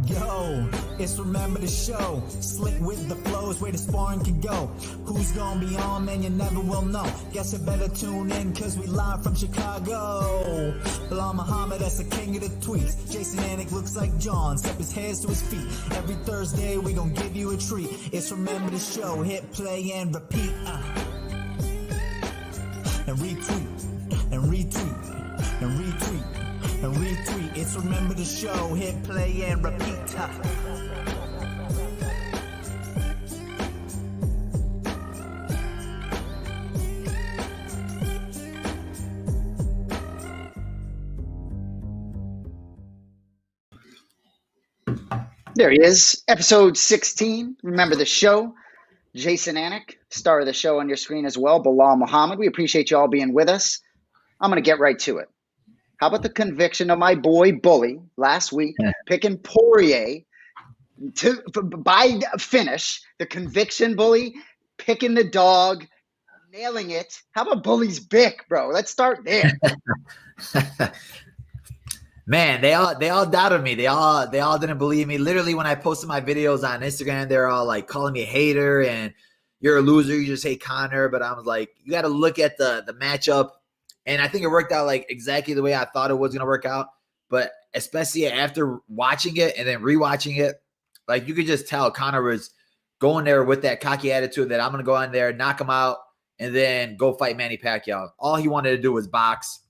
Yo, it's Remember the Show. Slick with the flows, where the sparring can go. Who's gonna be on, man, you never will know. Guess you better tune in, cause we live from Chicago. Belal Muhammad, that's the king of the tweets. Jason Anik looks like John, step his hands to his feet. Every Thursday, we gon' give you a treat. It's Remember the Show, hit play and repeat. And retweet, and retweet, and retweet. And retweet, it's Remember the Show, hit play and repeat. There he is, episode 16, Remember the Show. Jason Anik, star of the show on your screen as well, Belal Muhammad. We appreciate you all being with us. I'm going to get right to it. How about the conviction of my boy Bully last week, picking Poirier by finish? The conviction, Bully, picking the dog, nailing it. How about Bully's Bick, bro? Let's start there. Man, they all doubted me. They all didn't believe me. Literally, when I posted my videos on Instagram, they're all like calling me a hater and you're a loser. You just hate Conor. But I was like, you got to look at the matchup. And I think it worked out like exactly the way I thought it was going to work out. But especially after watching it and then rewatching it, like you could just tell Conor was going there with that cocky attitude that I'm going to go in there, knock him out, and then go fight Manny Pacquiao. All he wanted to do was box.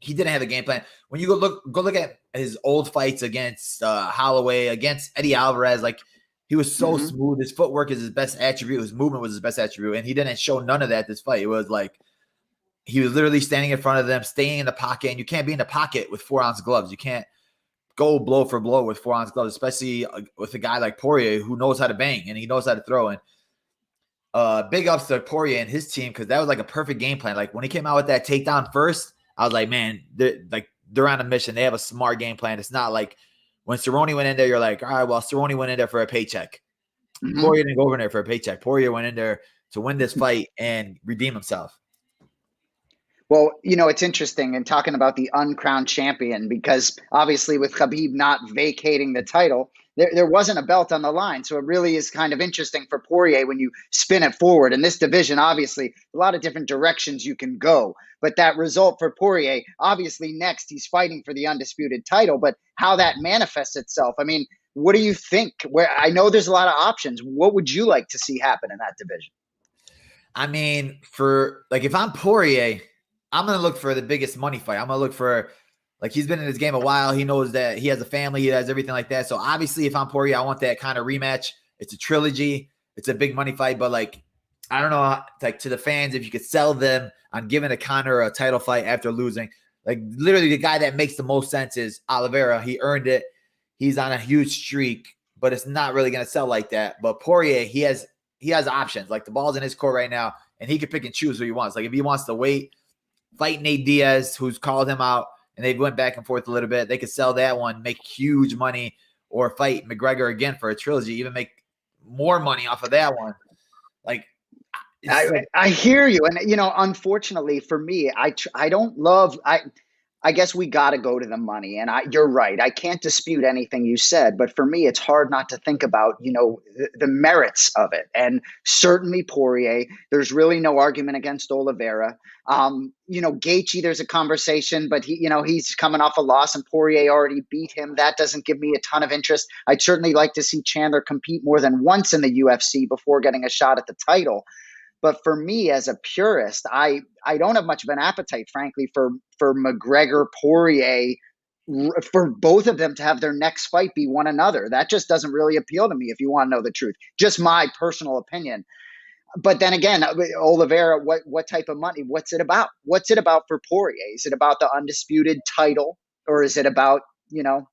He didn't have a game plan. When you go look at his old fights against Holloway, against Eddie Alvarez, like he was so smooth. His footwork is his best attribute. His movement was his best attribute. And he didn't show none of that this fight. It was like, he was literally standing in front of them, staying in the pocket, and you can't be in the pocket with 4-ounce gloves. You can't go blow for blow with 4-ounce gloves, especially with a guy like Poirier who knows how to bang and he knows how to throw. And big ups to Poirier and his team because that was like a perfect game plan. Like when he came out with that takedown first, I was like, man, they're on a mission. They have a smart game plan. It's not like when Cerrone went in there, you're like, all right, well, Cerrone went in there for a paycheck. Poirier didn't go over there for a paycheck. Poirier went in there to win this fight and redeem himself. Well, you know, it's interesting in talking about the uncrowned champion because obviously with Khabib not vacating the title, there wasn't a belt on the line. So it really is kind of interesting for Poirier when you spin it forward. In this division, obviously, a lot of different directions you can go. But that result for Poirier, obviously next he's fighting for the undisputed title. But how that manifests itself, I mean, what do you think? Where I know there's a lot of options. What would you like to see happen in that division? I mean, if I'm Poirier, I'm going to look for the biggest money fight. I'm going to look for, like, he's been in this game a while. He knows that he has a family. He has everything like that. So, obviously, if I'm Poirier, I want that kind of rematch. It's a trilogy. It's a big money fight. But, like, I don't know, like, to the fans, if you could sell them on giving a Conor a title fight after losing. Like, literally, the guy that makes the most sense is Oliveira. He earned it. He's on a huge streak. But it's not really going to sell like that. But Poirier, he has options. Like, the ball's in his court right now. And he can pick and choose who he wants. Like, if he wants to wait, fight Nate Diaz, who's called him out, and they went back and forth a little bit. They could sell that one, make huge money, or fight McGregor again for a trilogy, even make more money off of that one. Like, I hear you. And, you know, unfortunately for me, I don't love – I guess we got to go to the money. And you're right. I can't dispute anything you said. But for me, it's hard not to think about, you know, the merits of it. And certainly Poirier, there's really no argument against Oliveira. You know, Gaethje, there's a conversation, but he's coming off a loss and Poirier already beat him. That doesn't give me a ton of interest. I'd certainly like to see Chandler compete more than once in the UFC before getting a shot at the title. But for me, as a purist, I don't have much of an appetite, frankly, for McGregor, Poirier, for both of them to have their next fight be one another. That just doesn't really appeal to me, if you want to know the truth. Just my personal opinion. But then again, Oliveira, what type of money? What's it about? What's it about for Poirier? Is it about the undisputed title, or is it about, you know,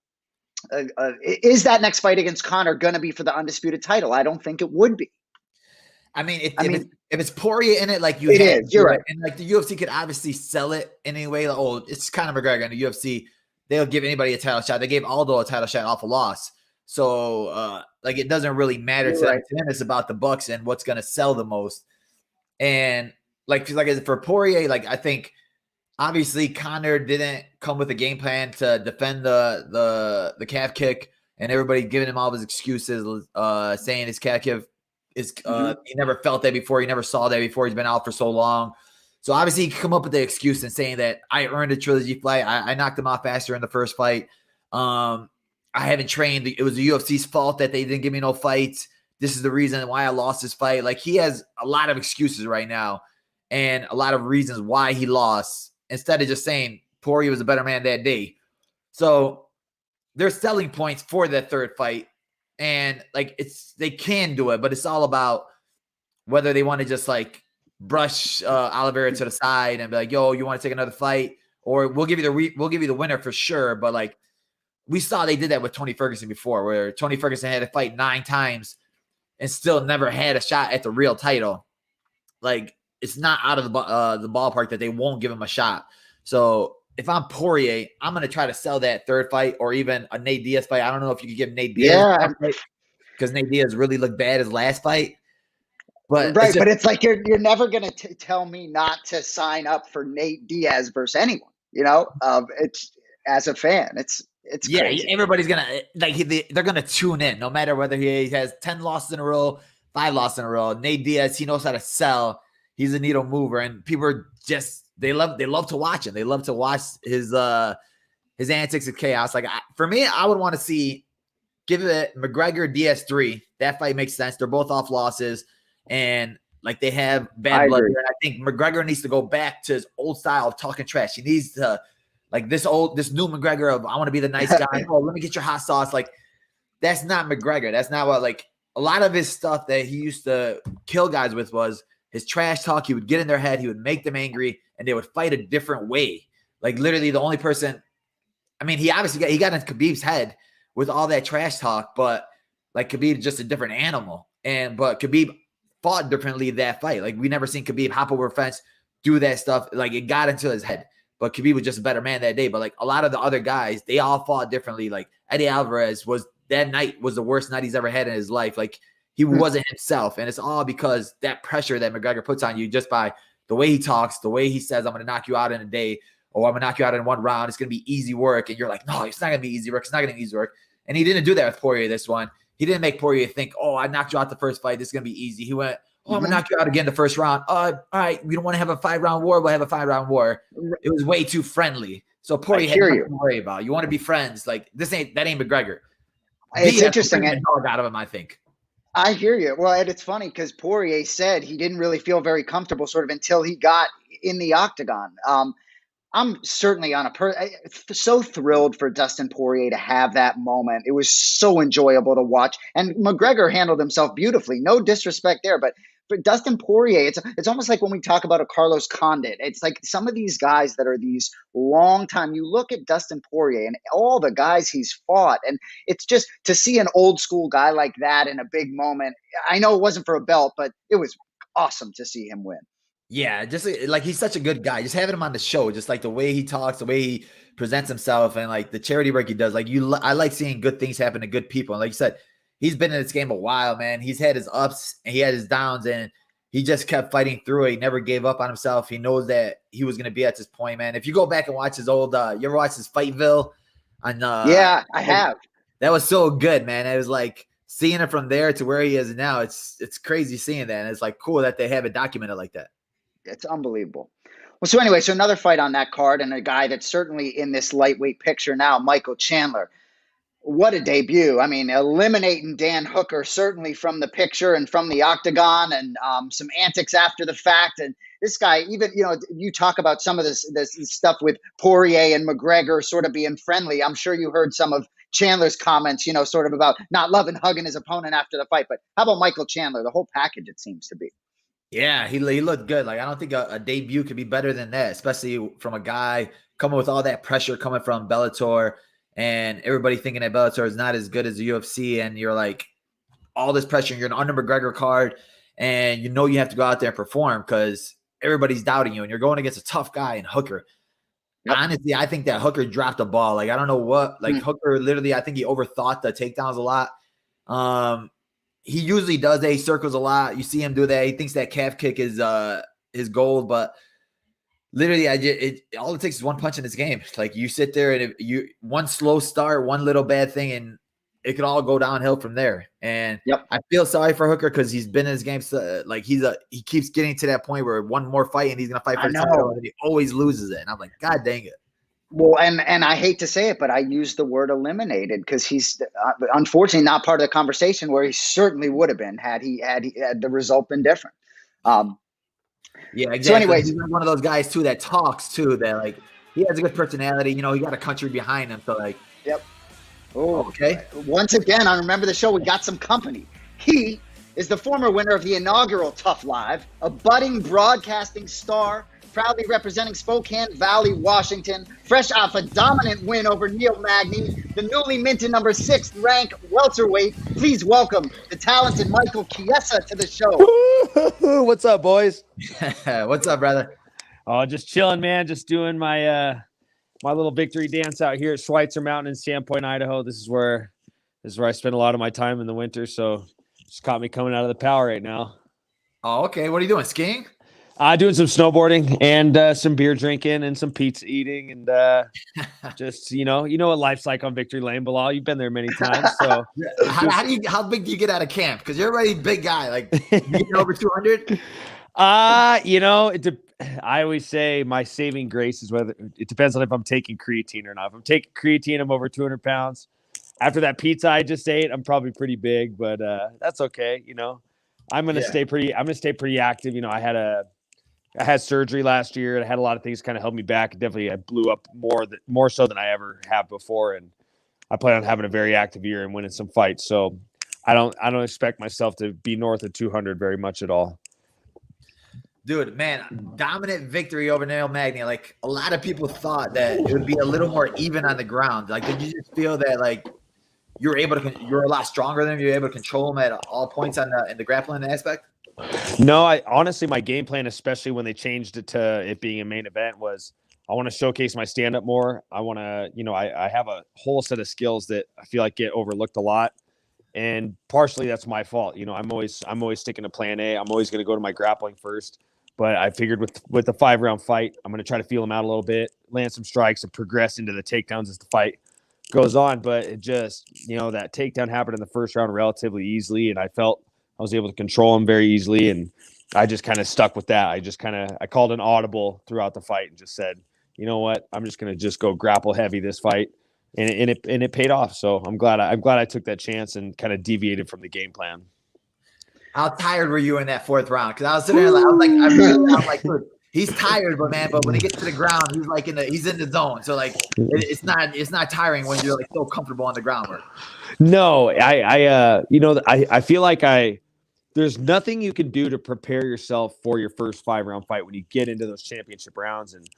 is that next fight against Conor going to be for the undisputed title? I don't think it would be. I mean, if it's Poirier in it, like it is, you're right. And like the UFC could obviously sell it anyway. Like, oh, it's Conor McGregor in the UFC. They'll give anybody a title shot. They gave Aldo a title shot off a loss. So, like, it doesn't really matter to them. It's about the bucks and what's going to sell the most. And like for Poirier, like, I think obviously Conor didn't come with a game plan to defend the calf kick and everybody giving him all his excuses, saying his Kakiv is he never felt that before, he never saw that before, he's been out for so long. So obviously he could come up with the excuse and saying that I earned a trilogy fight. I knocked him off faster in the first fight. I haven't trained. It was the UFC's fault that they didn't give me no fights. This is the reason why I lost this fight. Like, he has a lot of excuses right now and a lot of reasons why he lost, instead of just saying Poirier was a better man that day. So there's selling points for that third fight. And like, they can do it, but it's all about whether they want to just like brush Oliveira to the side and be like, yo, you want to take another fight? Or we'll give you the winner for sure. But like, we saw they did that with Tony Ferguson before, where Tony Ferguson had to fight 9 times and still never had a shot at the real title. Like, it's not out of the ballpark that they won't give him a shot. So if I'm Poirier, I'm going to try to sell that third fight, or even a Nate Diaz fight. I don't know if you could give Nate Diaz because Nate Diaz really looked bad his last fight. But right, but it's like you're never going to tell me not to sign up for Nate Diaz versus anyone. You know, it's, as a fan, it's crazy. Everybody's gonna they're gonna tune in no matter whether he has 10 losses in a row, 5 losses in a row. Nate Diaz, he knows how to sell. He's a needle mover, and people are just they love to watch him. They love to watch his antics and chaos. Like, for me, I would want to see give it McGregor Diaz 3. That fight makes sense. They're both off losses, and like, they have bad blood. And I think McGregor needs to go back to his old style of talking trash. He needs to, like, this new McGregor of, I want to be the nice guy. Oh, let me get your hot sauce. Like, that's not McGregor. That's not what, like, a lot of his stuff that he used to kill guys with was his trash talk. He would get in their head. He would make them angry, and they would fight a different way. Like, literally the only person, I mean, he got in Khabib's head with all that trash talk, but like, Khabib just a different animal. But Khabib fought differently that fight. Like, we never seen Khabib hop over a fence, do that stuff. Like, it got into his head. But Khabib was just a better man that day. But like, a lot of the other guys, they all fought differently. Like, Eddie Alvarez that night was the worst night he's ever had in his life. Like, he wasn't himself. And it's all because that pressure that McGregor puts on you just by the way he talks, the way he says, I'm going to knock you out in a day, or I'm going to knock you out in 1 round. It's going to be easy work. And you're like, no, it's not going to be easy work. It's not going to be easy work. And he didn't do that with Poirier this one. He didn't make Poirier think, oh, I knocked you out the first fight. This is going to be easy. He went, oh, I'm going to knock you out again the first round. All right, we don't want to have a 5-round war. We'll have a 5-round war. It was way too friendly. So Poirier had nothing to worry about. You want to be friends. Like, that ain't McGregor. It's interesting. Dog out of him, I think. I hear you. Well, and it's funny because Poirier said he didn't really feel very comfortable sort of until he got in the octagon. I'm certainly so thrilled for Dustin Poirier to have that moment. It was so enjoyable to watch. And McGregor handled himself beautifully. No disrespect there, but for Dustin Poirier, it's almost like when we talk about a Carlos Condit. It's like some of these guys that are these long time. You look at Dustin Poirier and all the guys he's fought, and it's just to see an old school guy like that in a big moment. I know it wasn't for a belt, but it was awesome to see him win. Yeah, just like, he's such a good guy. Just having him on the show, just like the way he talks, the way he presents himself, and like the charity work he does. Like, I like seeing good things happen to good people. And like you said, he's been in this game a while, man. He's had his ups and he had his downs, and he just kept fighting through it. He never gave up on himself. He knows that he was going to be at this point, man. If you go back and watch his old, you ever watch his Fightville? Yeah, I have. That was so good, man. It was like seeing it from there to where he is now. It's crazy seeing that. And it's like cool that they have it documented like that. It's unbelievable. Well, so anyway, so another fight on that card, and a guy that's certainly in this lightweight picture now, Michael Chandler. What a debut. I mean, eliminating Dan Hooker certainly from the picture and from the octagon, and some antics after the fact. And this guy, even, you talk about some of this stuff with Poirier and McGregor sort of being friendly. I'm sure you heard some of Chandler's comments, sort of about not loving hugging his opponent after the fight. But how about Michael Chandler? The whole package, it seems to be. Yeah, he looked good. Like, I don't think a debut could be better than that, especially from a guy coming with all that pressure coming from Bellator, and everybody thinking that Bellator is not as good as the UFC, and you're like, all this pressure, you're an under McGregor card, and you have to go out there and perform because everybody's doubting you, and you're going against a tough guy in Hooker. Yep. Honestly, I think that Hooker dropped the ball. Like, I don't know what. Like, Hooker, literally, I think he overthought the takedowns a lot. He usually does that. He circles a lot. You see him do that. He thinks that calf kick is his gold, but literally, all it takes is one punch in this game. Like, you sit there and one slow start, one little bad thing, and it could all go downhill from there. And Yep. I feel sorry for Hooker because he's been in his games. Like he keeps getting to that point where one more fight and he's going to fight for the title and he always loses it. And I'm like, God dang it. Well, and I hate to say it, but I use the word eliminated because he's unfortunately not part of the conversation where he certainly would have been had the result been different. Yeah, exactly. So anyways, he's one of those guys too that talks too, that like he has a good personality. You know, he got a country behind him. So like, yep. Oh, okay. Once again, I remember the show. We got some company. He is the former winner of the inaugural Tough Live, a budding broadcasting star, proudly representing Spokane Valley, Washington, fresh off a dominant win over Neil Magny, the newly minted number 6th rank welterweight. Please welcome the talented Michael Chiesa to the show. What's up, boys? What's up, brother? Oh, just chilling, man. Just doing my my little victory dance out here at Schweitzer Mountain in Sandpoint, Idaho. This is where I spend a lot of my time in the winter. So just caught me coming out of the power right now. Oh, okay. What are you doing? Skiing? Doing some snowboarding and some beer drinking and some pizza eating and just you know what life's like on Victory Lane, Belal. You've been there many times. So how big do you get out of camp? Because you're already a big guy, like you get over 200. I always say my saving grace is whether it depends on if I'm taking creatine or not. If I'm taking creatine, I'm over 200 pounds. After that pizza I just ate, I'm probably pretty big, but that's okay. You know, I'm gonna stay pretty active. You know, I had surgery last year and I had a lot of things kind of held me back. Definitely, I blew up more so than I ever have before, and I plan on having a very active year and winning some fights. So I don't expect myself to be north of 200 very much at all. Dude, man, dominant victory over Neil Magny. Like a lot of people thought that it would be a little more even on the ground. Like, did you just feel that like you're a lot stronger than him? You're able to control him at all points in the grappling aspect? No, I honestly, my game plan, especially when they changed it to it being a main event, was I want to showcase my stand-up more. I want to, I have a whole set of skills that I feel like get overlooked a lot. And partially that's my fault. You know, I'm always sticking to plan A. I'm always going to go to my grappling first. But I figured with the 5-round fight, I'm going to try to feel him out a little bit, land some strikes, and progress into the takedowns as the fight goes on. But it just, that takedown happened in the first round relatively easily, and I felt I was able to control him very easily, and I just kind of stuck with that. I called an audible throughout the fight and just said, you know what, I'm just going to go grapple heavy this fight, and it paid off. So I'm glad I took that chance and kind of deviated from the game plan. How tired were you in that 4th round? Because I was sitting there, I'm like, dude, he's tired, but when he gets to the ground, he's like he's in the zone. So like, it's not tiring when you're like so comfortable on the groundwork. No, I feel like there's nothing you can do to prepare yourself for your first 5-round fight when you get into those championship rounds. And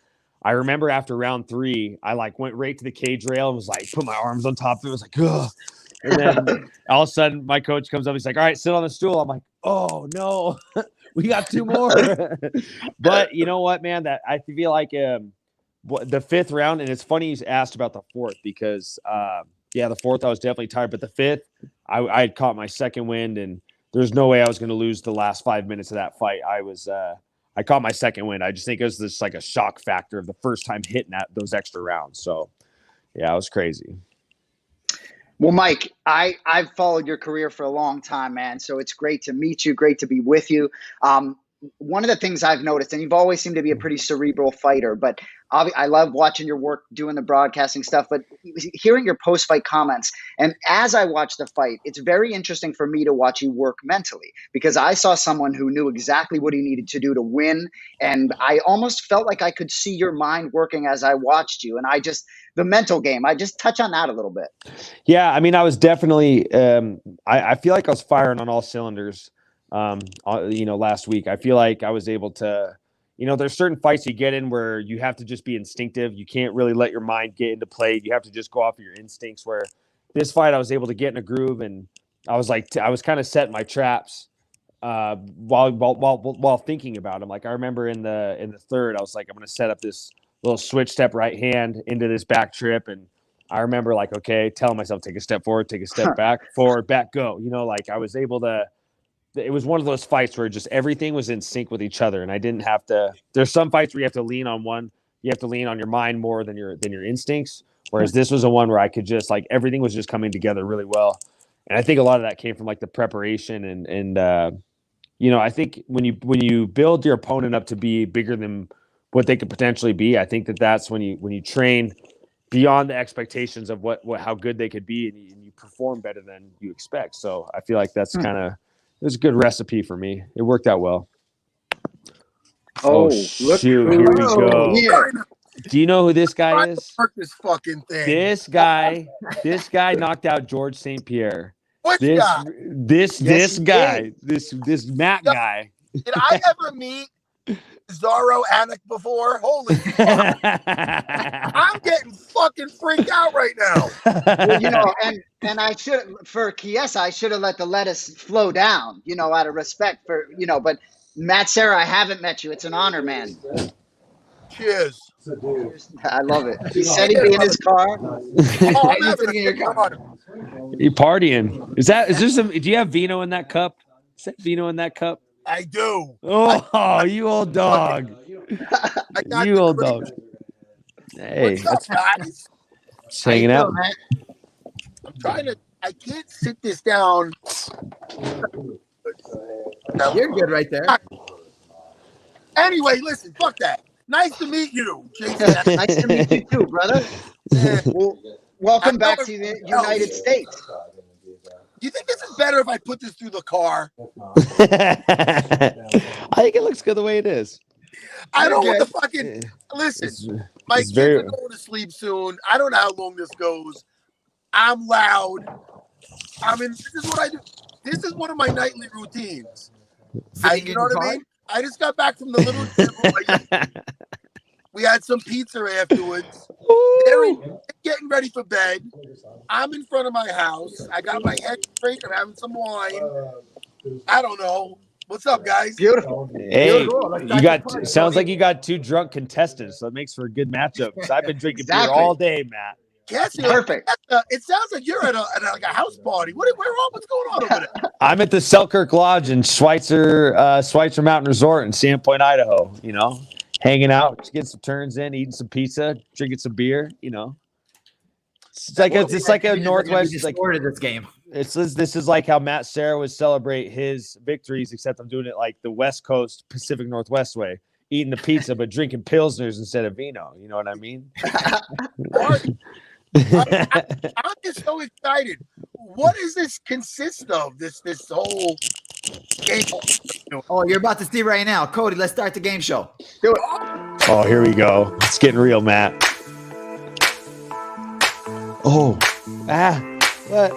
I remember after round 3, I went right to the cage rail and was like, put my arms on top of it. I was like, ugh. And then all of a sudden my coach comes up. He's like, all right, sit on the stool. I'm like, oh no, we got 2 more. But you know what, man, that I feel like the 5th round, and it's funny you asked about the 4th because the 4th I was definitely tired, but the 5th I had caught my second wind, and there's no way I was going to lose the last 5 minutes of that fight. I caught my second wind. I just think it was just like a shock factor of the first time hitting those extra rounds. So yeah, it was crazy. Well, Mike, I've followed your career for a long time, man. So it's great to meet you. Great to be with you. One of the things I've noticed, and you've always seemed to be a pretty cerebral fighter, but I love watching your work, doing the broadcasting stuff, but hearing your post-fight comments. And as I watch the fight, it's very interesting for me to watch you work mentally, because I saw someone who knew exactly what he needed to do to win. And I almost felt like I could see your mind working as I watched you. And the mental game, I just touch on that a little bit. Yeah. I mean, I was definitely, I feel like I was firing on all cylinders. Last week, I feel like I was able to, there's certain fights you get in where you have to just be instinctive. You can't really let your mind get into play. You have to just go off of your instincts, where this fight I was able to get in a groove, and I was kind of setting my traps while thinking about them. Like I remember in the 3rd, I was like, I'm going to set up this little switch step right hand into this back trip. And I remember like, okay, telling myself, take a step forward, take a step back, forward, back, go, I was able to. It was one of those fights where just everything was in sync with each other, and I didn't have to. There's some fights where you have to lean on one. You have to lean on your mind more than your instincts. Whereas this was a one where I could just like everything was just coming together really well. And I think a lot of that came from like the preparation and I think when you build your opponent up to be bigger than what they could potentially be, I think that's when you train beyond the expectations of what how good they could be, and you perform better than you expect. So I feel like that's it was a good recipe for me. It worked out well. Look Shoot, here we go. Here. Do you know who this guy is? This fucking thing. This guy knocked out George St. Pierre. This guy, this Matt guy. Did I ever meet Zorro Anik before? Holy fuck. I'm getting fucking freaked out right now. Well, and I should, for Chiesa, I should have let the lettuce flow down, out of respect for, but Matt, Serra, I haven't met you. It's an honor, man. Cheers. I love it. He said he'd be in his car. I'm sitting in your car. You partying? Is there some? Do you have vino in that cup? Is that vino in that cup? I do. Oh, you old dog. You old dog. Hey, what's up, guys? Just hanging out. I'm I can't sit this down. You're good right there. Anyway, listen, fuck that. Nice to meet you, Jason. Nice to meet you too, brother. Well, welcome back to the United States. Do you think this is better if I put this through the car? I think it looks good the way it is. I don't want the fucking listen. My kids are going to sleep soon. I don't know how long this goes. I'm loud. This is what I do. This is one of my nightly routines. You know what I mean? I just got back from the little gym. We had some pizza afterwards. They're getting ready for bed. I'm in front of my house. I got my head straight. I'm having some wine. I don't know. What's up, guys? Beautiful. Hey, sounds like you got two drunk contestants, so it makes for a good matchup. So I've been drinking beer all day, Matt. Yes, perfect. It sounds like you're at a house party. What's going on over there? I'm at the Selkirk Lodge in Schweitzer Mountain Resort in Sandpoint, Idaho. Hanging out, getting some turns in, eating some pizza, drinking some beer. It's like a Northwest. This game. This is like how Matt Serra would celebrate his victories, except I'm doing it like the West Coast Pacific Northwest way, eating the pizza but drinking pilsners instead of vino. You know what I mean? I'm just so excited. What does this consist of? This whole game? Oh, you're about to see right now. Cody, let's start the game show. Do it. Oh, here we go. It's getting real, Matt. Oh. What?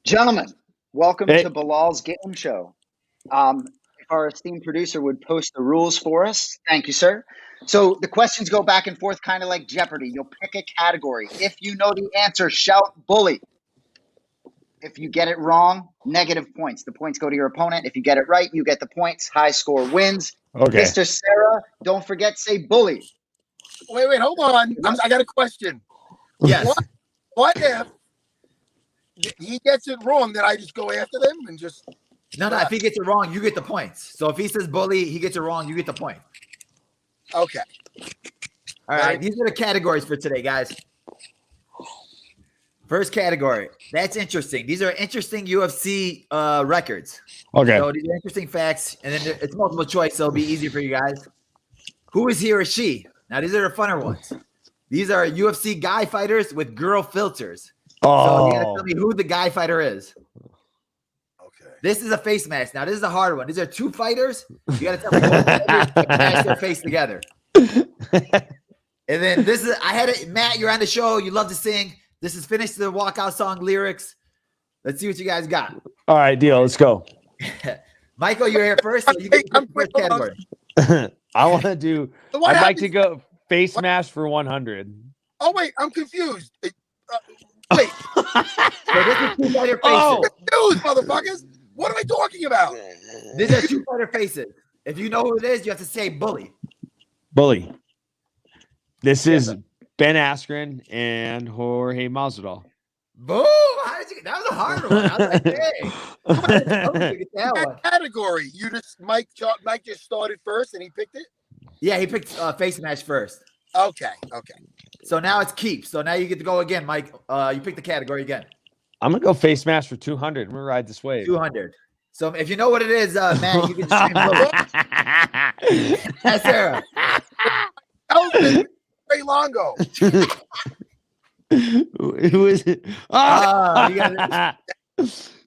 Gentlemen, welcome to Belal's Game Show. If our esteemed producer would post the rules for us. Thank you, sir. So the questions go back and forth, kind of like Jeopardy. You'll pick a category. If you know the answer, shout bully. If you get it wrong, negative points. The points go to your opponent. If you get it right, you get the points. High score wins. Okay. Mr. Serra, don't forget, say bully. Wait, hold on. I got a question. Yes. What if he gets it wrong, then I just go after them and just... No, if he gets it wrong, you get the points. So if he says bully, he gets it wrong, you get the point. Okay. All right, these are the categories for today, guys. First category. That's interesting. These are interesting UFC records. Okay. So these are interesting facts, and then it's multiple choice, so it'll be easy for you guys. Who is he or she? Now, these are the funner ones. These are UFC guy fighters with girl filters. So you got to tell me who the guy fighter is. Okay. This is a face mask. Now, this is a hard one. These are two fighters. You got to tell me both fighters match their face together. And then this is, I had it, Matt, you're on the show. You love to sing. This is Finish the Walkout Song lyrics. Let's see what you guys got. All right, deal. Let's go. Michael, you're here first. So you get the first category. I want to do, I'd like to go face mask for 100. Oh, wait, I'm confused. Wait. So this is two fighter faces. Oh, confused, motherfuckers. What am I talking about? These are two fighter faces. If you know who it is, you have to say bully. Bully. This is Ben Askren and Jorge Masvidal. Boom! How did you get that? Was a hard one. I was like, hey. I was gonna get that one. Category. You just Mike just started first and he picked it? Yeah, he picked face match first. Okay. So now it's keep. So now you get to go again, Mike. You pick the category again. I'm gonna go face match for 200. I'm gonna ride this wave. 200. So if you know what it is, Matt, you can just stream it. That's Sarah. Elvin Ray Longo. Who is it? Oh, you got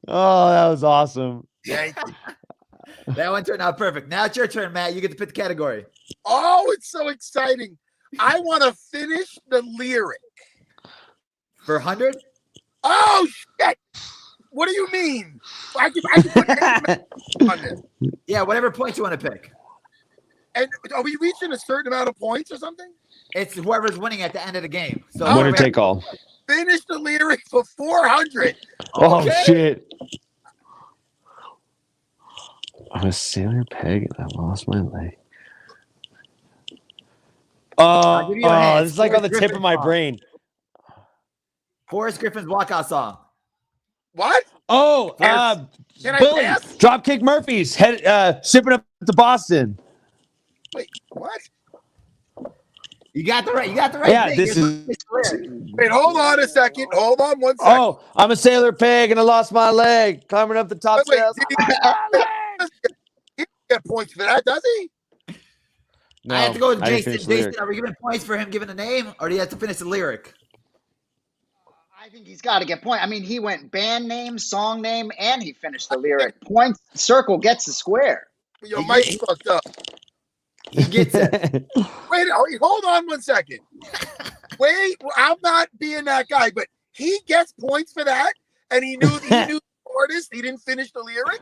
oh, that was awesome. Thank you. That one turned out perfect. Now it's your turn, Matt. You get to pick the category. Oh, it's so exciting. I want to finish the lyric. For 100? Oh, shit. What do you mean? I can put anything on this. Yeah, whatever points you want to pick. And are we reaching a certain amount of points or something? It's whoever's winning at the end of the game. So Winner take all. Finish the lyric for 400. Oh, Okay? shit. I'm a sailor peg and I lost my leg. I'll give you a hint. This is like on the Forrest tip of my Griffin brain. Forrest Griffin's walkout song. What? Oh, Can I Bully. pass? Dropkick Murphys. Shipping up to Boston. Wait, what? You got the right. Yeah, thing. this is. Wait, hold on a second. Hold on one second. Oh, I'm a sailor peg and I lost my leg. Climbing up the top Wait, sails. he doesn't get points for that, does he? No, I have to go with I didn't Jason. finish the lyric. Jason, are we giving points for him giving a name, or do you have to finish the lyric? I think he's got to get point. I mean, he went band name, song name, and he finished the lyric. Points circle gets the square. Yo, Mike's fucked up. He gets it. Wait, hold on one second. Wait, I'm not being that guy, but he gets points for that, and he knew the artist. He didn't finish the lyric.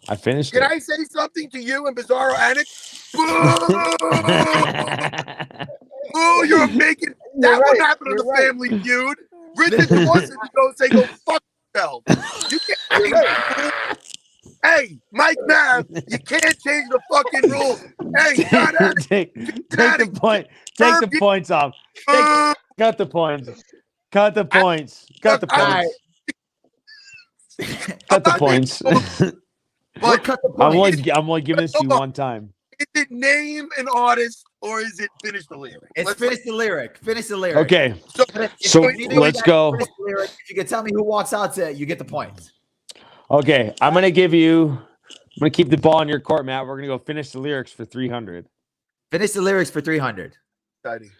I finished Can it. I say something to you and Bizarro Anik? Oh, you're making that right, would happen on you're the right. Family Feud. Richard Dawson would go fuck yourself. You can't. Hey, Mike Mav, you can't change the fucking rules. Hey, not Anik. take the point. Take the points off. Cut the points. Cut the points. Cut the points. Cut the points. But Cut the I'm points. only giving this to you one time. is it name an artist or is it finish the lyric? It's finish the lyric. Finish the lyric. Okay. If So you know let's you go. finish the lyric, if you can tell me who walks out to it, you get the points. Okay. I'm gonna keep the ball in your court, Matt. We're gonna go finish the lyrics for 300. Finish the lyrics for 300. Exciting.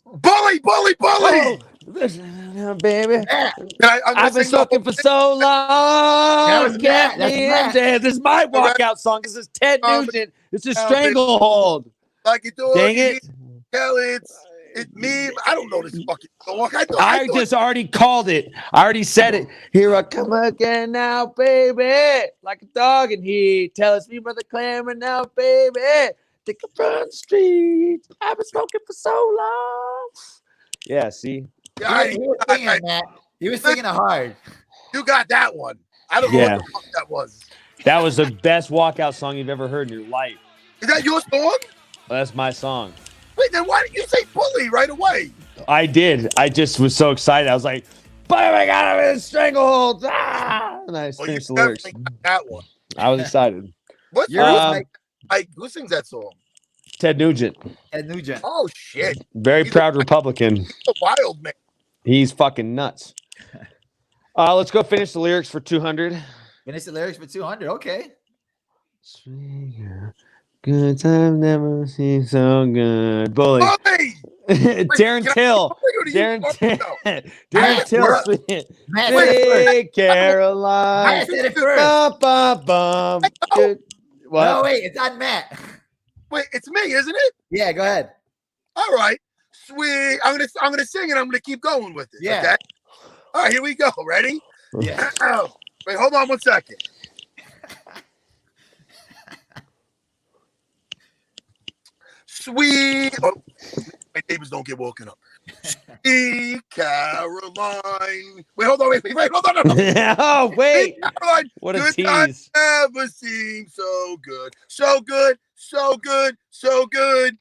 Bully! Oh, baby. I've been soaking for so long. was Matt. That's Matt. This is my walkout song. This is Ted Nugent. This is Stranglehold. Like it do. Dang it. Hell, it's me. I don't know this fucking song. I just already called it. I already said it. Here I come again now, baby. Like a dog in heat. Tell us me brother clamoring now, baby. Think I'm from the streets. I've been smoking for so long. Yeah, see? He was singing, Matt. He was singing it hard. You got that one. I don't know what the fuck that was. That was the best walkout song you've ever heard in your life. Is that your song? Well, that's my song. Wait, then why didn't you say Bully right away? I did. I just was so excited. I was like, but I got him in a stranglehold. Ah! And I finished the lyrics. Got that one. I was excited. What's who sings that song? Ted Nugent. Ted Nugent. Oh shit. Very He's proud Republican. a wild man. He's fucking nuts. Let's go finish the lyrics for 200. Finish the lyrics for 200. Okay. Good time never seems so good. Bully. Bully! Darren Till. Darren Till. Matt Hey, Caroline. said it first. Good. What? No, wait. It's on Matt. Wait, it's me, isn't it? Yeah, go ahead. All right. Sweet. I'm gonna sing and I'm gonna keep going with it. Yeah. Okay? All right, here we go. Ready? Yeah. Wait, hold on one second. Sweet. Oh, my neighbors don't get woken up. Sweet Caroline. Wait, hold on. Wait, hold on. Oh, wait. Sweet Caroline. What a Good tease. times never seem so good. So good. So good. So good.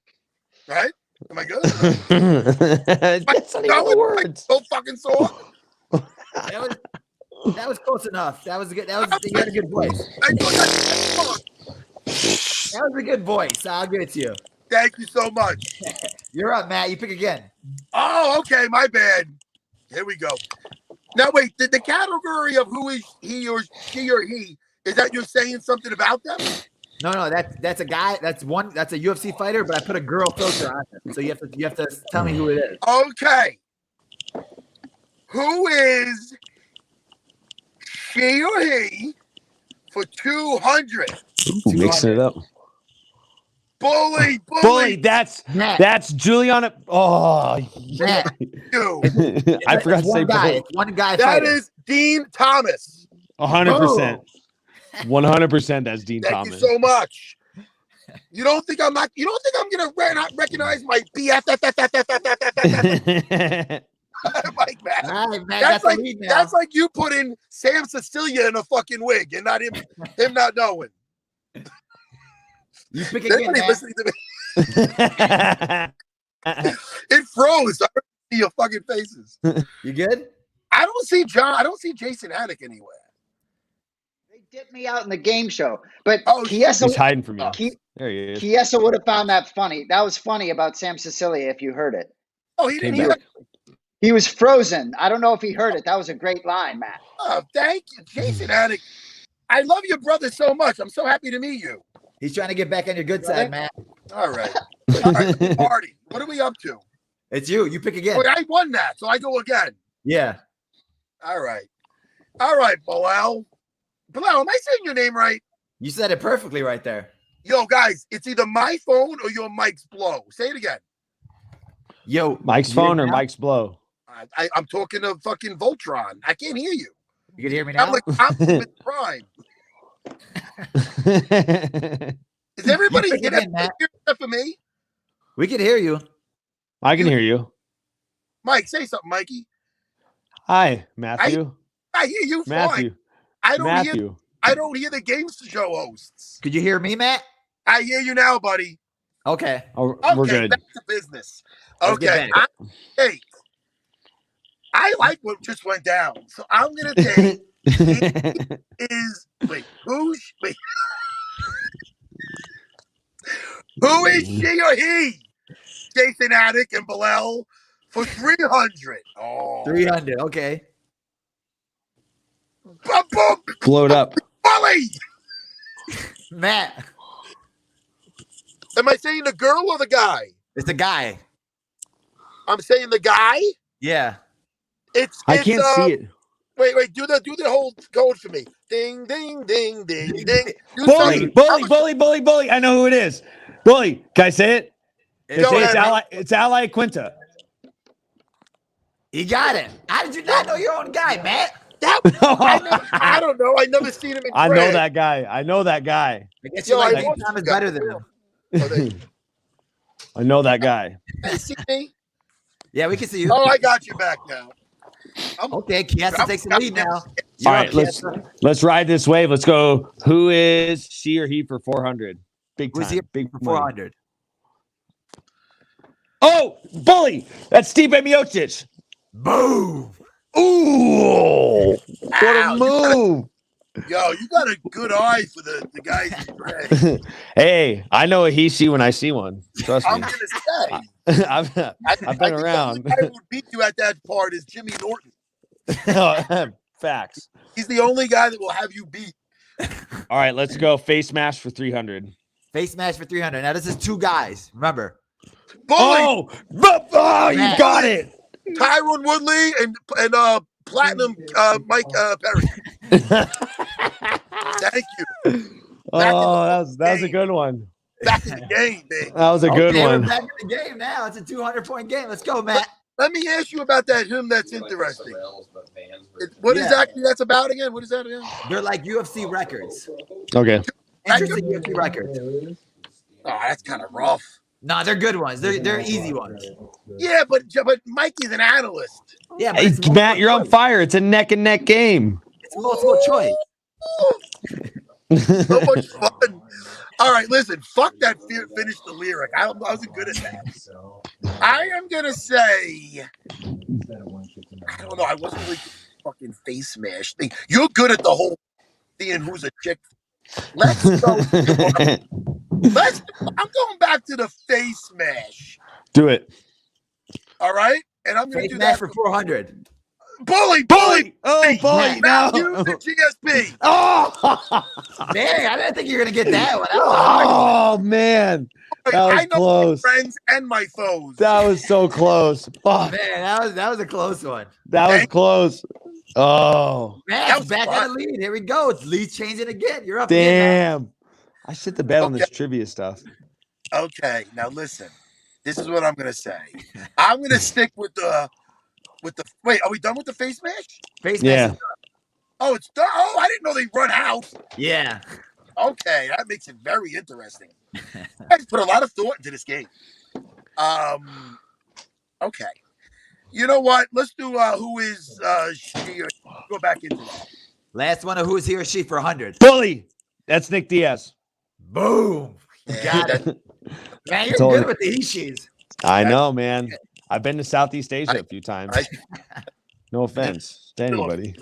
Right? Am I good? That's not even the words. So fucking sore. That was close enough. That was good. You had a good voice. That was a good voice. I'll give it to you. Thank you so much. You're up, Matt. You pick again. Oh, okay. My bad. Here we go. Now, wait. The category of who is he or she or he, is that you're saying something about them? No. That's a guy. That's a UFC fighter, but I put a girl filter on it. So you have to tell me who it is. Okay. Who is she or he for 200? Mixing it up. Bully. That's Juliana. Oh, Matt. I forgot to say guy. bully. It's one guy. That fighter. is Dean Thomas. 100%. 100%. That's Dean Thank Thomas. you so much. You don't think I'm gonna recognize my BFF? Like that. All right, Matt, That's like you putting Sam Cecilia in a fucking wig and not him not knowing. You pick again, Matt. Listening to me. It froze. I don't see your fucking faces. You good? I don't see Jason Anik anywhere. They dipped me out in the game show, but Chiesa, he's hiding from you. There he is. Chiesa would have found that funny. That was funny about Sam Cecilia if you heard it. Oh, he didn't. He was frozen. I don't know if he heard it. That was a great line, Matt. Oh, thank you, Jason Anik. I love your brother so much. I'm so happy to meet you. He's trying to get back on your good side, Matt. All right. Party. What are we up to? It's you. You pick again. Wait, I won that, so I go again. Yeah. All right, Belal. Belal, am I saying your name right? You said it perfectly right there. Yo, guys, it's either my phone or your mic's blow. Say it again. Yo, Mike's phone or Mike's blow? I'm talking to fucking Voltron. I can't hear you. You can hear me now? I'm like Optimus Prime. Is everybody here except for me? We can hear you. I can hear you. Mike, say something, Mikey. Hi, Matthew. I hear you Matthew. fine. I don't hear the game show hosts. Could you hear me, Matt? I hear you now, buddy. Okay. Oh, we're good. Back to business. Okay. I like what just went down. So I'm gonna take who is she or he? Jason Anik and Belal for 300. Oh, 300. Okay. Boom. Blow it up. Bully. Matt. Am I saying the girl or the guy? It's the guy. I'm saying the guy. Yeah. I can't see it. Wait. Do the whole code for me. Ding, ding, ding, ding, ding. Bully. I know who it is. Bully. Can I say it? It's Ally Quinta. You got it. How did you not know your own guy, Matt? I don't know. I never seen him in I know that guy. I guess you like Tom is better than him. I know that guy. You see me? Yeah, we can see you. Oh, I got you back now. Okay, Chiesa takes the lead now. All right, let's ride this wave. Let's go. Who is she or he for 400? Big time. Who's he big for 400? Oh, Bully! That's Stipe Miocic. Boom! Ooh! What a move! Yo, you got a good eye for the guys in red. Hey, I know a he/she when I see one. Trust me. I'm gonna say. I've been around. The only guy who would beat you at that part is Jimmy Norton. Facts. He's the only guy that will have you beat. All right, let's go. Face mash for 300. Face mash for 300. Now this is two guys. Remember. Bully! Oh, you got it. Tyron Woodley and Platinum Mike Perry. Thank you. That was a good one. Back in the game, man. That was a good one. We're back in the game now. It's a 200-point game. Let's go, Matt. Let me ask you about that hymn that's interesting. What exactly that's about again? What is that again? They're like UFC records. Okay. Interesting UFC records. Oh, that's kind of rough. No, they're good ones. They're easy ones. Yeah, but Mikey's an analyst. Yeah, but hey, Matt, you're on fire. It's a neck and neck game. It's multiple choice. So much fun. All right, listen. Fuck that. Finish the lyric. I wasn't good at that. I am gonna say. I don't know. I wasn't really good at the fucking face smash thing. You're good at the whole seeing who's a chick. Let's go. I'm going back to the face smash. Do it. All right, and I'm gonna Face do match that for 400. Bully. Oh, bully. Now No. use the GSP. Oh. Man, I didn't think you were gonna get that one. Oh, man. That was I know close. my friends and my foes. That was so close. Fuck. Man, that was a close one. That was close. Oh, Man, That was back fun. on the lead. Here we go. It's lead changing again. You're up. Again, damn. I shit the bed on this trivia stuff. Okay, now listen. This is what I'm gonna say. I'm gonna stick with the. Wait, are we done with the face match? Face Yeah. match. Oh, it's done. Oh, I didn't know they run out. Yeah. Okay, that makes it very interesting. I put a lot of thought into this game. Okay. You know what? Let's do who is she or go back into that. Last one of who's he or she for 100. Bully. That's Nick Diaz. Boom. Got it. Man, you're Totally. good with the he-she's. I know, man. I've been to Southeast Asia I- a few times. I- No offense to anybody.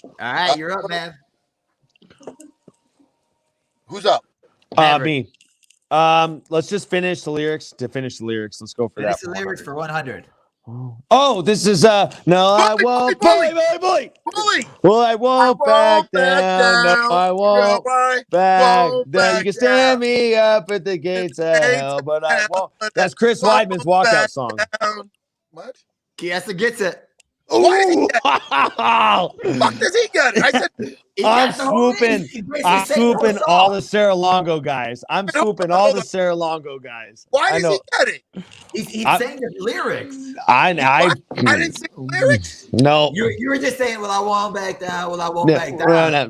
All right, you're up, man. Who's up? Me. Let's just finish the lyrics. To finish the lyrics, let's go for Finish that. the lyrics for 100. Oh, this is no, I won't. Bully. Bully. Bully. Well, I won't back down. No, I won't back down. You can stand me up at the gates of hell, but I won't. That's Chris Weidman's walkout song. What? Chiesa gets it. Why does he Ooh. get it? Fuck does he get it? I said, He I'm got the whole swooping. thing. He basically I'm sang the whole swooping song. all the Serra Longo guys. I'm swooping all the Serra Longo guys. why I does he know. get it? He I- sang the lyrics. I didn't sing lyrics. No. You were just saying, well, I won't back down. Well, I won't Yeah, back down. well, no.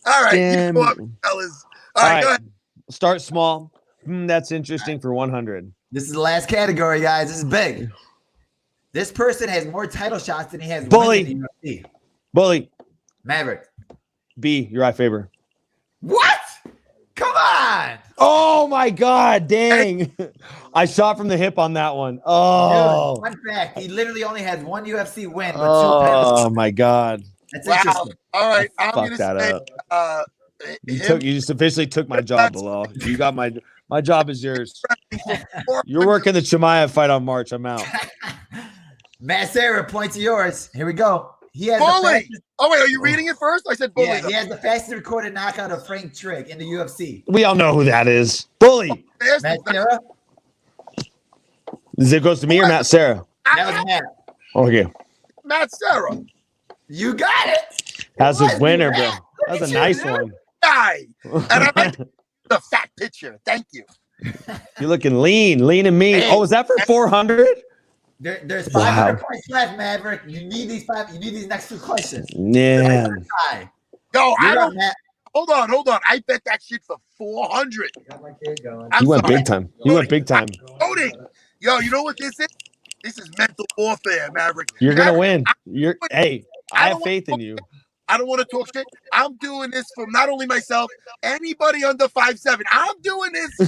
All right, Damn. you go up, fellas. All All right, go right. ahead. Start small. That's interesting for 100. This is the last category, guys. This is big. This person has more title shots than he has Bully. wins in the UFC. Bully. Maverick. B. Uriah Faber. What? Come on. Oh my God! Dang, I shot from the hip on that one. Oh, Dude, fun fact: he literally only has one UFC win, but two oh titles. my God! That's Wow. interesting. All right, I'm Fuck gonna that say up. him You just officially took my job, Belal. You got my job is yours. You're working the Chimaev fight on March. I'm out. Matt Serra, point to yours. Here we go. He has the Bully. fastest, Oh wait, are you reading it first? I said bully. yeah, he has the fastest recorded knockout of Frank Trigg in the UFC. We all know who that is. Bully. Matt Serra. Is it goes to me or Matt Serra? That was Matt. Okay, Matt Serra. You got it. that's a What? winner, bro. Look That's at a you, nice dude. one. Guy. And I like the fat picture. Thank you. You're looking lean and mean. Hey. Oh, is that for 400? There's Wow. 500 points left, Maverick. You need these five. You need these next two questions. Yeah. Hi. Yo, I You're up, don't. Matt. Hold on. I bet that shit for 400. Got my kid going. You went big time. You went big time. Voting. Yo, you know what this is? This is mental warfare, Maverick. You're gonna Maverick, win. Hey, I have faith in you. I don't want to talk shit. I'm doing this for not only myself, anybody under 5'7". I'm doing this.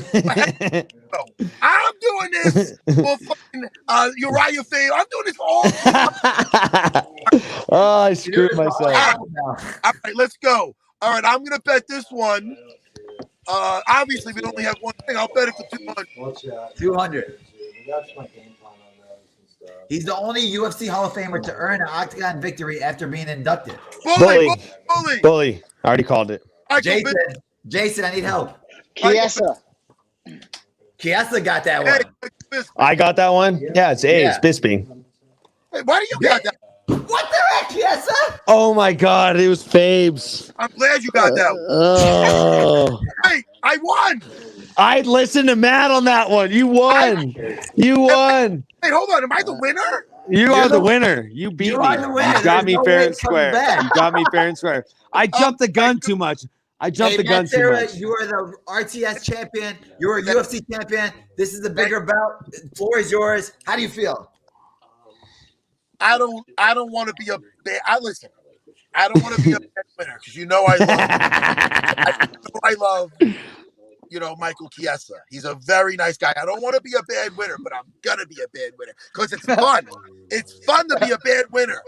I'm doing this for fucking Uriah Faber. I'm doing this for all. Oh, I screwed myself. All right, let's go. All right, I'm gonna bet this one. Obviously, we only have one thing. I'll bet it for 200. 200. He's the only UFC Hall of Famer to earn an octagon victory after being inducted. Bully. Bully. I already called it. I go Jason, I need help. Chiesa. Chiesa got that Hey, one. I got that one. Yeah, it's A. It's Bisping. hey, why do you got that? What the heck, Chiesa? Oh my God, it was Fabes. I'm glad you got that one. Oh, Hey, I won. I listened to Matt on that one. You won. You won. Hey, hold on. Am I the winner? You are the winner. You beat You me. are the winner. You got There's me no fair way and it's coming square. back. You got me fair and square. I jumped the gun too much. I jumped the gun Matt too Serra, much. you are the RTS champion. You are a UFC champion. This is the bigger bout. The floor is yours. How do you feel? I don't want to be a bad. Listen. I don't want to be a bad winner because you know I love. Michael Chiesa. He's a very nice guy. I don't want to be a bad winner, but I'm going to be a bad winner because it's fun. It's fun to be a bad winner.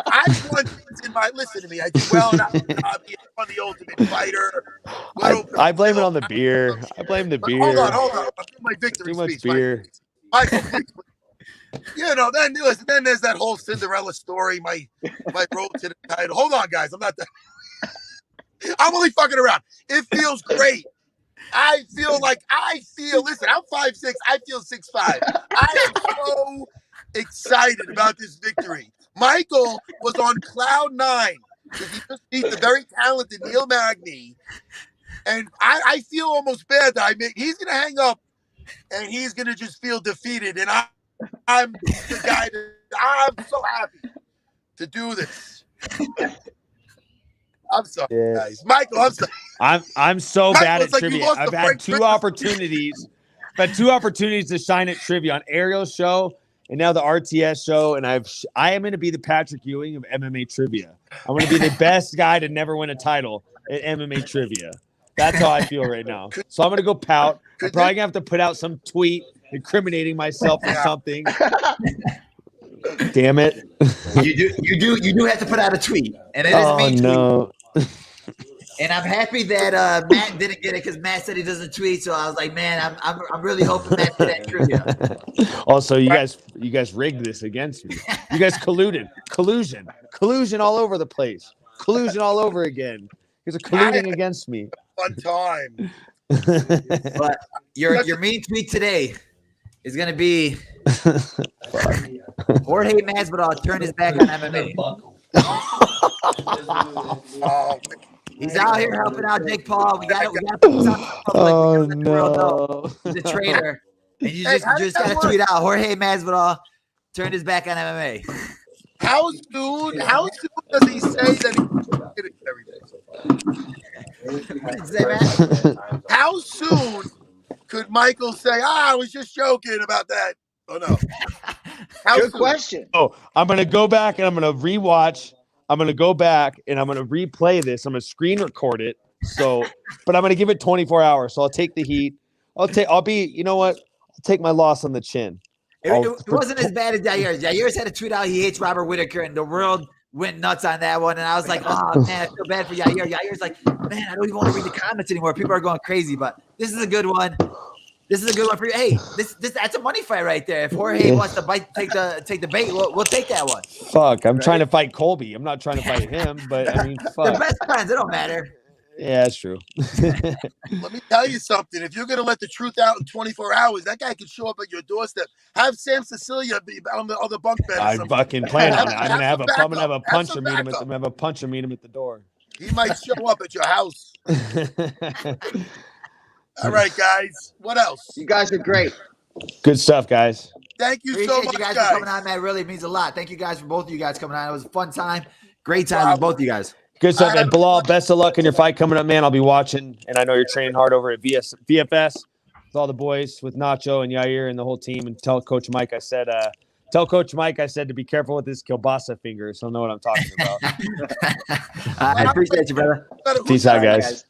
I've won in my, listen to me, I do well in Abu Dhabi. I won the Ultimate Fighter. I blame it on the beer. I blame the beer. Hold on. I'm doing my victory Too much speech. beer. Michael, please. Then there's that whole Cinderella story, my road to the title. Hold on, guys. I'm only fucking around. It feels great. Listen, I'm 5'6". I feel 6'5". I am so excited about this victory. Michael was on cloud 9 because he just beat the very talented Neil Magny. And I feel almost bad that he's going to hang up and he's going to just feel defeated. And I'm the guy I'm so happy to do this. I'm sorry, guys. Michael, I'm sorry. I'm so bad at like trivia. I've had two opportunities. I've had 2 opportunities to shine at trivia on Ariel's show and now the RTS show. And I am going to be the Patrick Ewing of MMA trivia. I'm going to be the best guy to never win a title at MMA trivia. That's how I feel right now. So I'm going to go pout. I'm probably going to have to put out some tweet incriminating myself or something. Damn it. You do have to put out a tweet. And it is a mean tweet. And I'm happy that Matt didn't get it because Matt said he doesn't tweet. So I was like, man, I'm really hoping Matt did that trivia. Also, you guys rigged this against me. You guys colluded. Collusion all over the place. Collusion all over again. You guys are colluding against me. Fun time. But your mean tweet today is going to be Jorge Masvidal turned his back on MMA. He's out here helping out Jake Paul. We got to put something public. He's a traitor. And you just got to tweet out Jorge Masvidal turned his back on MMA. How soon does he say that he's everything? How soon could Michael say, I was just joking about that? Oh, no. Good question. Oh, I'm going to go back and I'm going to rewatch. I'm going to go back and I'm going to replay this. I'm going to screen record it. But I'm going to give it 24 hours. So I'll take the heat. You know what? I'll take my loss on the chin. It wasn't as bad as Jair's. Jair's had to tweet out he hates Robert Whittaker, and the world went nuts on that one. And I was like, oh, man, I feel bad for Jair. Jair's like, man, I don't even want to read the comments anymore. People are going crazy. But this is a good one. This is a good one for you. Hey, that's a money fight right there. If Jorge wants to take the bait, we'll take that one. Fuck, I'm trying to fight Colby. I'm not trying to fight him, but I mean, fuck. They're best friends. It don't matter. Yeah, that's true. Let me tell you something. If you're going to let the truth out in 24 hours, that guy could show up at your doorstep. Have Sam Cecilia be on the other bunk bed. I fucking plan on it. I'm gonna have a puncher meet him. I'm gonna have a puncher meet him at the door. He might show up at your house. All right, guys. What else? You guys are great. Good stuff, guys. Thank you Appreciate so much, you guys for coming on, man. It really means a lot. Thank you guys for both of you guys coming on. It was a fun time. Great time with both of you guys. Good stuff. And Belal, best of luck in your fight coming up, man. I'll be watching, and I know you're training hard over at VFS with all the boys, with Nacho and Yair and the whole team. And tell Coach Mike I said to be careful with his kielbasa fingers. So I know what I'm talking about. I appreciate you, brother. Peace out, guys.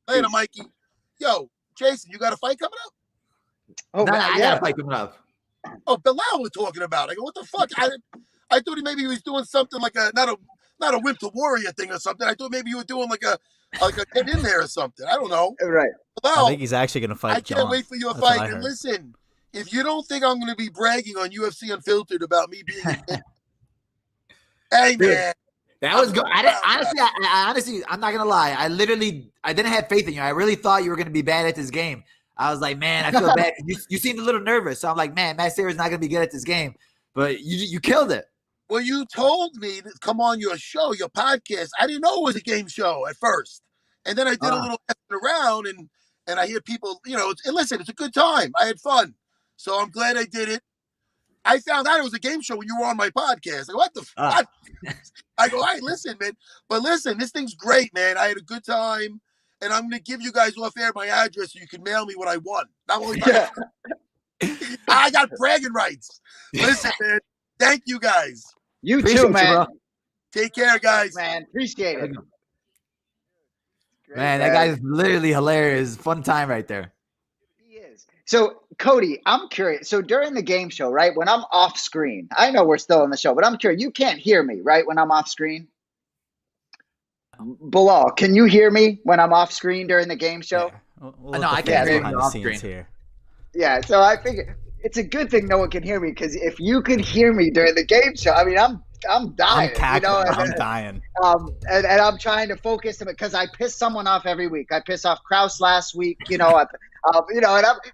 Later, Mikey. Yo, Jason, you got a fight coming up? Oh, I got a fight coming up. Oh, Belal was talking about it. I go, what the fuck? I thought maybe he was doing something like not a Wimp to Warrior thing or something. I thought maybe you were doing like a get in there or something. I don't know. Right. Belal, I think he's actually going to fight. I can't wait for your fight. And listen, if you don't think I'm going to be bragging on UFC Unfiltered about me being hey, man. That was good. Honestly, I'm not gonna lie. I didn't have faith in you. I really thought you were gonna be bad at this game. I was like, man, I feel bad. You seemed a little nervous. So I'm like, man, Matt Serra's not gonna be good at this game. But you killed it. Well, you told me to come on your show, your podcast. I didn't know it was a game show at first, and then I did a little effing around, and I hear people, and listen, it's a good time. I had fun, so I'm glad I did it. I found out it was a game show when you were on my podcast. Like, what the fuck? I go, all right, listen, man. But listen, this thing's great, man. I had a good time, and I'm going to give you guys off air my address so you can mail me what I won. Not only I got bragging rights. Listen, man. Thank you, guys. You too, man. Take care, guys. Man, appreciate it. Great, Man, that guy's literally hilarious. Fun time right there. He is. So, Cody, I'm curious. So during the game show, right, when I'm off screen, I know we're still on the show, but I'm curious. You can't hear me, right, when I'm off screen? Belal, can you hear me when I'm off screen during the game show? Yeah. No, I can hear you behind the off scenes screen. here. Yeah, so I figure it's a good thing no one can hear me, because if you could hear me during the game show, I mean, I'm dying. I'm cackling. And, I'm dying. and I'm trying to focus them because I piss someone off every week. I piss off Kraus last week, and I'm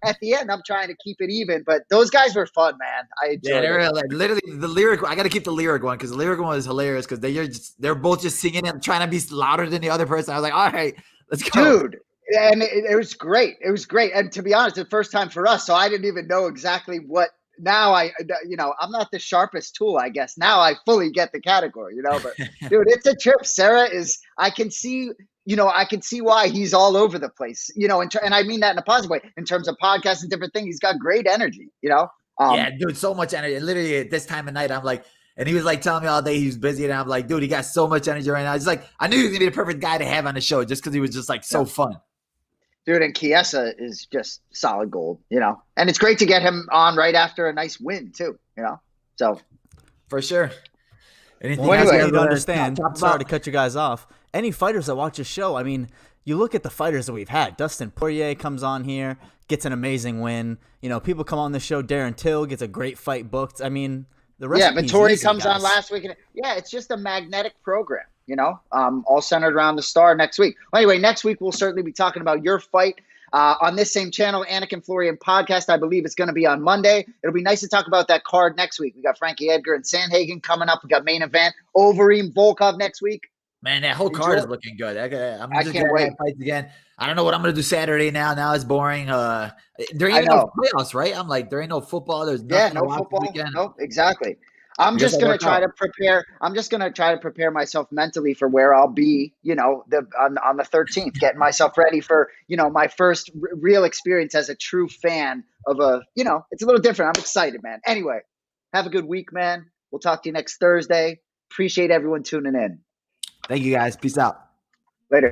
at the end I'm trying to keep it even. But those guys were fun, man. I enjoyed it. Like, literally the lyric. I got to keep the lyric one because the lyric one is hilarious because they're both just singing and trying to be louder than the other person. I was like, all right, let's go, Dude. And it was great. It was great. And to be honest, the first time for us, so I didn't even know exactly what. Now I'm not the sharpest tool, I guess. Now I fully get the category, but dude, it's a trip. Serra I can see why he's all over the place, and I mean that in a positive way in terms of podcasts and different things. He's got great energy, yeah, dude, so much energy. Literally at this time of night, I'm like, and he was like telling me all day he was busy, and I'm like, dude, he got so much energy right now. It's like I knew he was gonna be the perfect guy to have on the show just because he was just like so fun. Dude, and Chiesa is just solid gold, and it's great to get him on right after a nice win too, so for sure. Anything Well, anyway, you need to understand. Sorry to cut you guys off. Any fighters that watch the show, I mean, you look at the fighters that we've had. Dustin Poirier comes on here, gets an amazing win. People come on the show. Darren Till gets a great fight booked. I mean, the rest. Yeah, Vittori comes on last week. Yeah, it's just a magnetic program. All centered around the star next week. Well, anyway, next week we'll certainly be talking about your fight on this same channel, Anik and Florian Podcast. I believe it's going to be on Monday. It'll be nice to talk about that card next week. We got Frankie Edgar and Sandhagen coming up. We got main event Overeem Volkov next week. Man, that whole card is looking good. I can't wait. Fights again. I don't know what I'm going to do Saturday now. Now it's boring. There ain't no playoffs, right? I'm like, there ain't no football. There's nothing. Yeah, no football. No, exactly. I'm just going to try to prepare. I'm just going to try to prepare myself mentally for where I'll be, on the 13th, getting myself ready for, my first real experience as a true fan of it's a little different. I'm excited, man. Anyway, have a good week, man. We'll talk to you next Thursday. Appreciate everyone tuning in. Thank you guys. Peace out. Later.